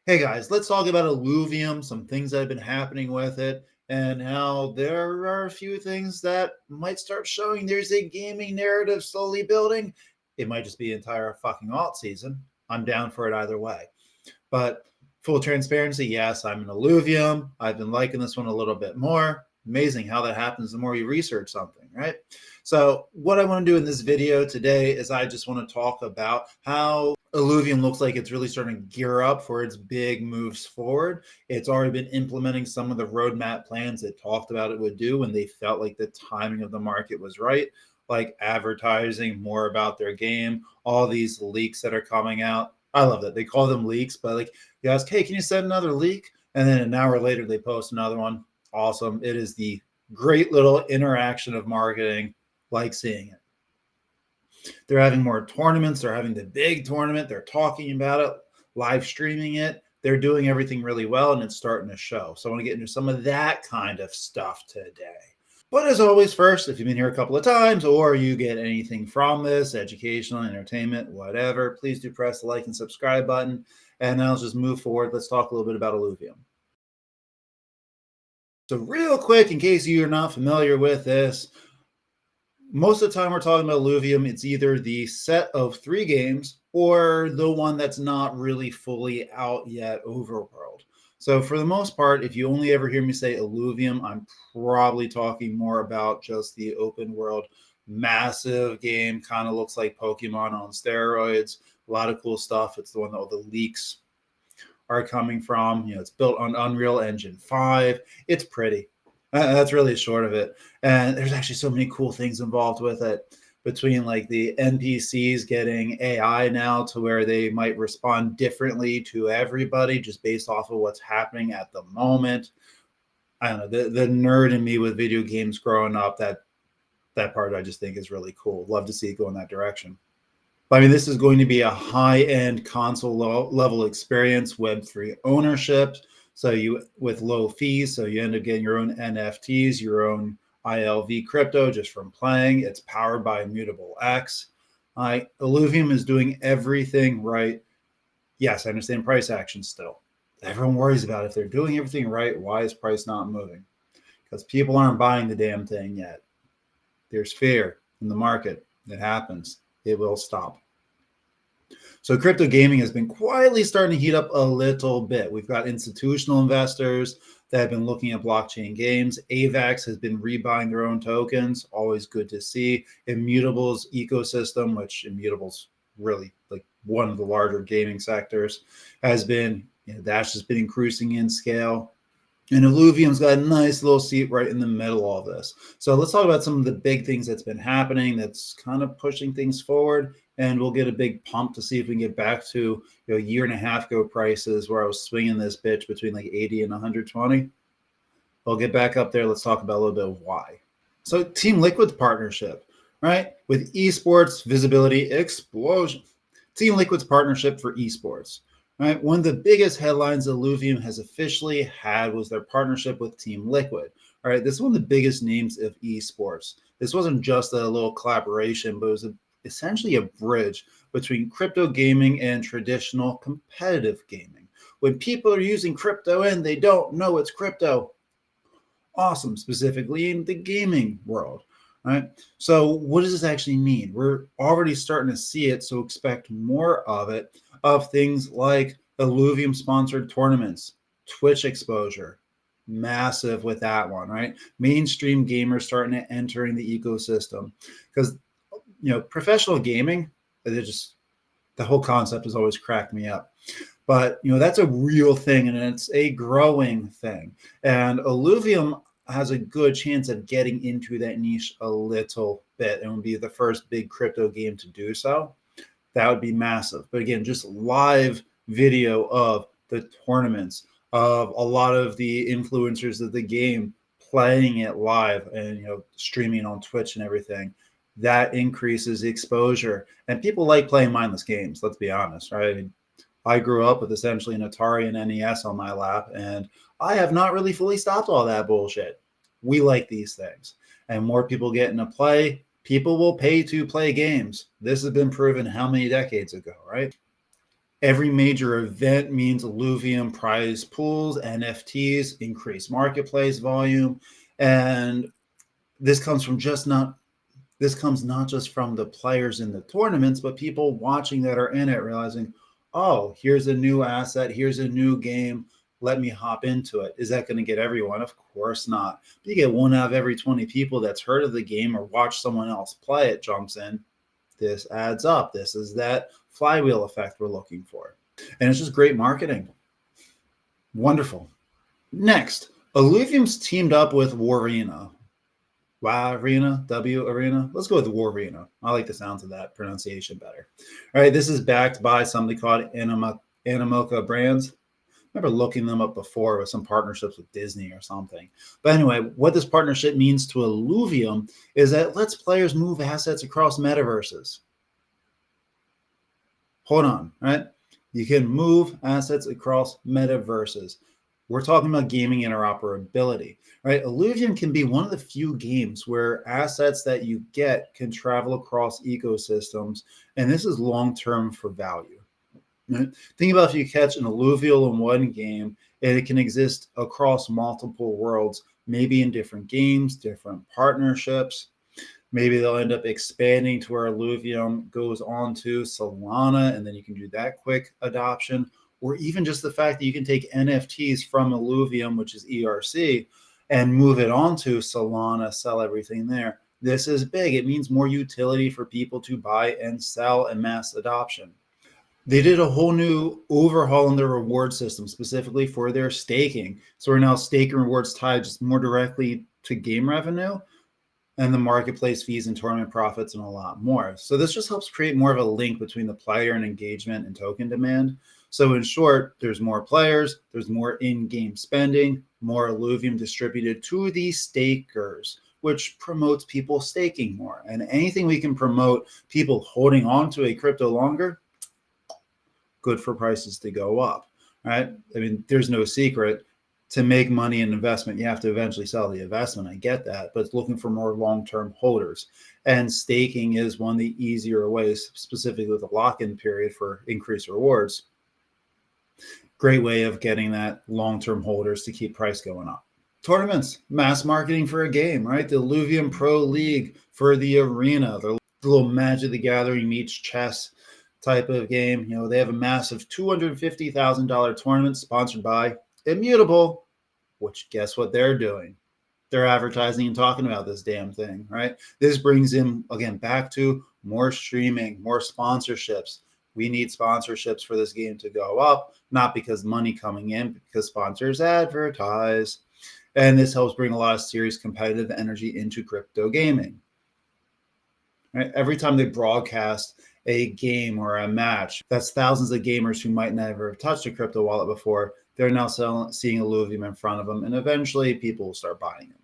Hey guys, let's talk about Illuvium, some things that have been happening with it, and how there are a few things that might start showing there's a gaming narrative slowly building. It might just be entire fucking alt season. I'm down for it either way. But full transparency, yes, I'm an Illuvium. I've been liking this one a little bit more. Amazing how that happens the more you research something, right? So what I want to do in this video today is I just want to talk about how Illuvium looks like it's really starting to gear up for its big moves forward. It's already been implementing some of the roadmap plans it talked about it would do when they felt like the timing of the market was right, like advertising more about their game, all these leaks that are coming out. I love that. They call them leaks, but like you ask, hey, can you send another leak? And then an hour later, they post another one. Awesome. It is the great little interaction of marketing, like seeing it. They're having more tournaments. They're having the big tournament. They're talking about it, live streaming it. They're doing everything really well, and it's starting to show. So I want to get into some of that kind of stuff today. But as always, first, if you've been here a couple of times or you get anything from this, educational, entertainment, whatever, please do press the like and subscribe button. And now let's just move forward. Let's talk a little bit about Illuvium. So real quick, in case you're not familiar with this, most of the time we're talking about Illuvium, it's either the set of 3 games or the one that's not really fully out yet, Overworld. So for the most part, if you only ever hear me say Illuvium, I'm probably talking more about just the open world, massive game, kind of looks like Pokemon on steroids, a lot of cool stuff. It's the one that all the leaks are coming from. It's built on Unreal Engine 5. It's pretty. That's really short of it. And there's actually so many cool things involved with it, between like the NPCs getting AI now to where they might respond differently to everybody just based off of what's happening at the moment. I don't know, the nerd in me with video games growing up, that part I just think is really cool. Love to see it go in that direction. But I mean, this is going to be a high-end console level experience, Web3 ownership. So you with low fees, so you end up getting your own NFTs, your own ILV crypto just from playing. It's powered by Immutable X. Illuvium is doing everything right. Yes, I understand price action still. Everyone worries about if they're doing everything right, why is price not moving? Because people aren't buying the damn thing yet. There's fear in the market. It happens. It will stop. So crypto gaming has been quietly starting to heat up a little bit. We've got institutional investors that have been looking at blockchain games. AVAX has been rebuying their own tokens. Always good to see. Immutable's ecosystem, which Immutable's really like one of the larger gaming sectors, has been, that's just been increasing in scale. And Illuvium's got a nice little seat right in the middle of this. So let's talk about some of the big things that's been happening that's kind of pushing things forward. And we'll get a big pump to see if we can get back to a year and a half ago prices where I was swinging this bitch between like 80 and 120. We'll get back up there. Let's talk about a little bit of why. So Team Liquid's partnership, right? With esports visibility explosion. Team Liquid's partnership for esports. Right, one of the biggest headlines Illuvium has officially had was their partnership with Team Liquid. All right, this is one of the biggest names of esports. This wasn't just a little collaboration, but it was essentially a bridge between crypto gaming and traditional competitive gaming. When people are using crypto and they don't know it's crypto, awesome, specifically in the gaming world. Right. So what does this actually mean? We're already starting to see it, so expect more of it, of things like Illuvium sponsored tournaments, Twitch exposure, massive with that one, right? Mainstream gamers starting to enter in the ecosystem because, professional gaming, they just, the whole concept has always cracked me up. But, that's a real thing and it's a growing thing. And Illuvium has a good chance of getting into that niche a little bit and would be the first big crypto game to do so. That would be massive. But again, just live video of the tournaments, of a lot of the influencers of the game playing it live and streaming on Twitch and everything, that increases exposure. And people like playing mindless games, let's be honest, right? I mean, I grew up with essentially an Atari and NES on my lap, and I have not really fully stopped all that bullshit. We like these things. And more people get into play, people will pay to play games. This has been proven how many decades ago, right? Every major event means Illuvium prize pools, NFTs, increased marketplace volume, and this comes from this comes not just from the players in the tournaments, but people watching that are in it, realizing, oh, here's a new asset, here's a new game. Let me hop into it. Is that going to get everyone? Of course not. But you get one out of every 20 people that's heard of the game or watched someone else play it jumps in. This adds up. This is that flywheel effect we're looking for. And it's just great marketing. Wonderful. Next, Illuvium's teamed up with Warena. Warena, W Arena. Let's go with Warena. I like the sounds of that pronunciation better. All right, this is backed by something called Animoca Brands. I remember looking them up before with some partnerships with Disney or something. But anyway, what this partnership means to Illuvium is that it lets players move assets across metaverses. Hold on, right? You can move assets across metaverses. We're talking about gaming interoperability, right? Illuvium can be one of the few games where assets that you get can travel across ecosystems, and this is long-term for value. Right? Think about if you catch an alluvial in one game, and it can exist across multiple worlds, maybe in different games, different partnerships. Maybe they'll end up expanding to where Illuvium goes on to Solana, and then you can do that quick adoption. Or even just the fact that you can take NFTs from Illuvium, which is ERC, and move it onto Solana, sell everything there. This is big. It means more utility for people to buy and sell and mass adoption. They did a whole new overhaul in their reward system specifically for their staking. So we're now staking rewards tied just more directly to game revenue and the marketplace fees and tournament profits and a lot more. So this just helps create more of a link between the player and engagement and token demand. So in short, there's more players, there's more in-game spending, more Illuvium distributed to the stakers, which promotes people staking more. And anything we can promote people holding on to a crypto longer, good for prices to go up, right? I mean, there's no secret. To make money in investment, you have to eventually sell the investment. I get that, but it's looking for more long-term holders. And staking is one of the easier ways, specifically with a lock-in period for increased rewards. Great way of getting that long-term holders to keep price going up. Tournaments, mass marketing for a game, right? The Illuvium Pro League for the Arena, the little Magic the Gathering meets chess type of game. You know, they have a massive $250,000 tournament sponsored by Immutable, which guess what they're doing? They're advertising and talking about this damn thing, right? This brings in, again, back to more streaming, more sponsorships. We need sponsorships for this game to go up, not because money coming in, but because sponsors advertise. And this helps bring a lot of serious competitive energy into crypto gaming. Right? Every time they broadcast a game or a match, that's thousands of gamers who might never have touched a crypto wallet before. They're now seeing Illuvium in front of them, and eventually people will start buying them.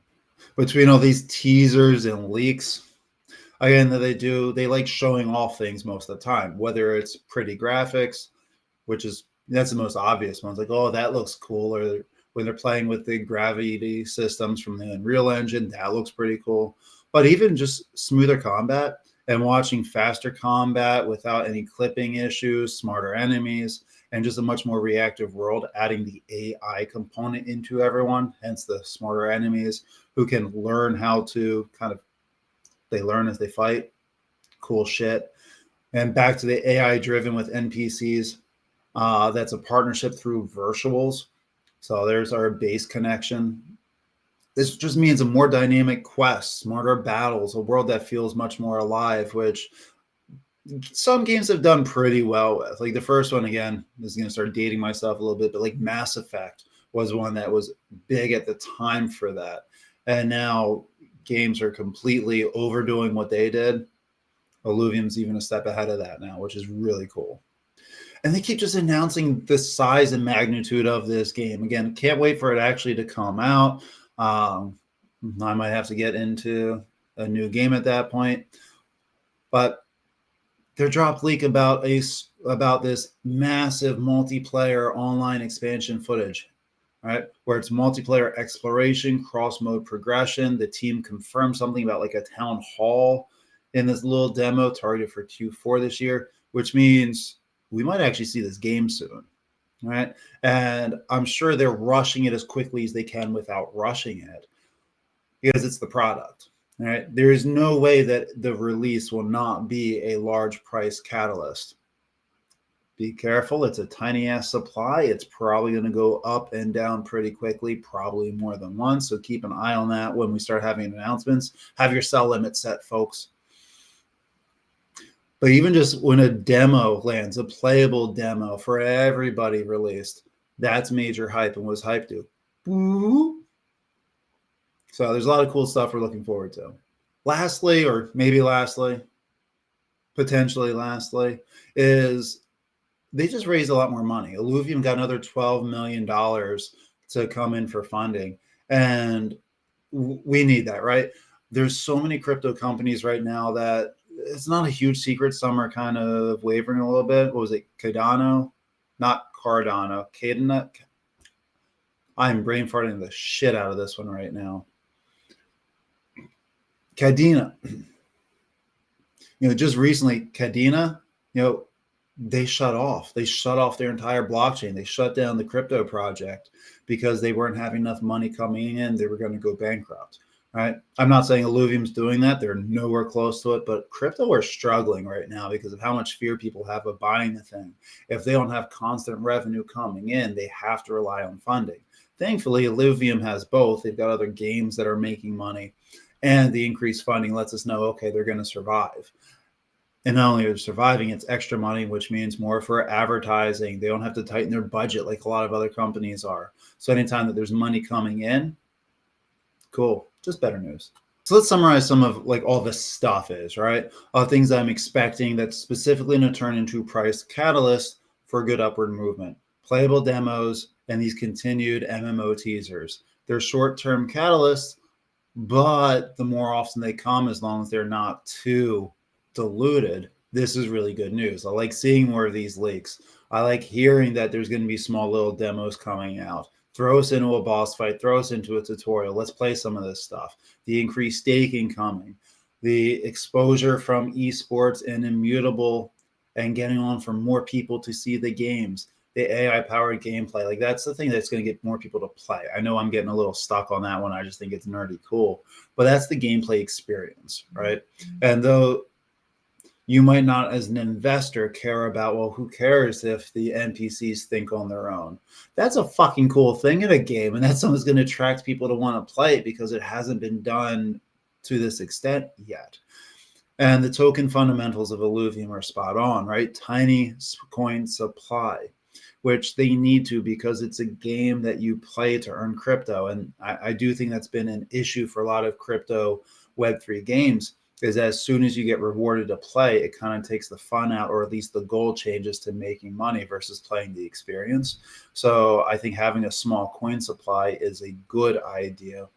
Between all these teasers and leaks, again, that they like showing off things most of the time, whether it's pretty graphics, that's the most obvious ones, like, oh, that looks cool, or when they're playing with the gravity systems from the Unreal Engine, that looks pretty cool. But even just smoother combat and watching faster combat without any clipping issues, smarter enemies, and just a much more reactive world, adding the AI component into everyone, hence the smarter enemies who can learn how to they learn as they fight. Cool shit. And back to the AI driven with NPCs. That's a partnership through Virtuals. So there's our base connection. This just means a more dynamic quest, smarter battles, a world that feels much more alive, which some games have done pretty well with. Like the first one, again, this is going to start dating myself a little bit, but like Mass Effect was one that was big at the time for that. And now games are completely overdoing what they did. Illuvium's even a step ahead of that now, which is really cool. And they keep just announcing the size and magnitude of this game. Again, can't wait for it actually to come out. I might have to get into a new game at that point. But their dropped leak about this massive multiplayer online expansion footage, right? Where it's multiplayer exploration, cross-mode progression. The team confirmed something about like a town hall in this little demo targeted for Q4 this year, which means we might actually see this game soon, right? And I'm sure they're rushing it as quickly as they can without rushing it because it's the product, right? There is no way that the release will not be a large price catalyst. Be careful. It's a tiny ass supply. It's probably going to go up and down pretty quickly, probably more than once. So keep an eye on that when we start having announcements. Have your sell limit set, folks. But even just when a demo lands, a playable demo for everybody released, that's major hype. And what's hype do? So there's a lot of cool stuff we're looking forward to. Lastly, or maybe lastly, potentially lastly, is they just raised a lot more money. Illuvium got another $12 million to come in for funding. And we need that, right? There's so many crypto companies right now that it's not a huge secret. Some are kind of wavering a little bit. What was it? Cardano? Not Cardano. Cadena? I'm brain farting the shit out of this one right now. Cadena. Just recently, Cadena, they shut off. They shut off their entire blockchain. They shut down the crypto project because they weren't having enough money coming in. They were going to go bankrupt, right? I'm not saying Illuvium's doing that. They're nowhere close to it, but crypto are struggling right now because of how much fear people have of buying the thing. If they don't have constant revenue coming in, they have to rely on funding. Thankfully, Illuvium has both. They've got other games that are making money, and the increased funding lets us know, okay, they're going to survive. And not only are they surviving, it's extra money, which means more for advertising. They don't have to tighten their budget like a lot of other companies are. So anytime that there's money coming in, cool, just better news. So let's summarize some of all this stuff is, right? Things I'm expecting that's specifically going to turn into price catalysts for good upward movement. Playable demos and these continued MMO teasers. They're short-term catalysts, but the more often they come, as long as they're not too diluted, this is really good news. I like seeing more of these leaks. I like hearing that there's going to be small little demos coming out. Throw us into a boss fight, throw us into a tutorial. Let's play some of this stuff. The increased staking coming, the exposure from esports and immutable and getting on for more people to see the games, the AI powered gameplay. That's the thing that's going to get more people to play. I know I'm getting a little stuck on that one. I just think it's nerdy cool, but that's the gameplay experience, right? And though you might not, as an investor, care about, well, who cares if the NPCs think on their own? That's a fucking cool thing in a game, and that's something that's going to attract people to want to play it because it hasn't been done to this extent yet. And the token fundamentals of Illuvium are spot on, right? Tiny coin supply, which they need to because it's a game that you play to earn crypto. And I do think that's been an issue for a lot of crypto Web3 games, is as soon as you get rewarded to play, it kind of takes the fun out, or at least the goal changes to making money versus playing the experience. So I think having a small coin supply is a good idea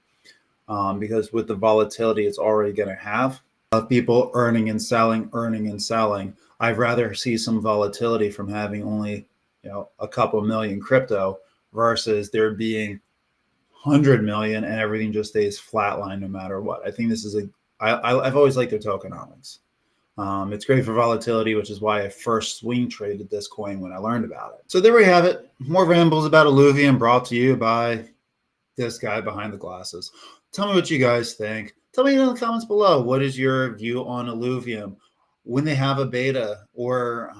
because with the volatility it's already going to have of people earning and selling, I'd rather see some volatility from having only a couple million crypto versus there being 100 million and everything just stays flatline no matter what. I think this is I've always liked their tokenomics. It's great for volatility, which is why I first swing traded this coin when I learned about it. So there we have it. More rambles about Illuvium brought to you by this guy behind the glasses. Tell me what you guys think. Tell me in the comments below. What is your view on Illuvium? When they have a beta or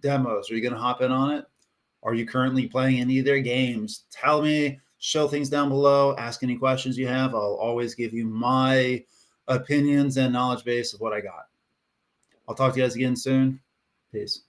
demos, are you going to hop in on it? Are you currently playing any of their games? Tell me, show things down below, ask any questions you have. I'll always give you my opinions and knowledge base of what I got. I'll talk to you guys again soon. Peace.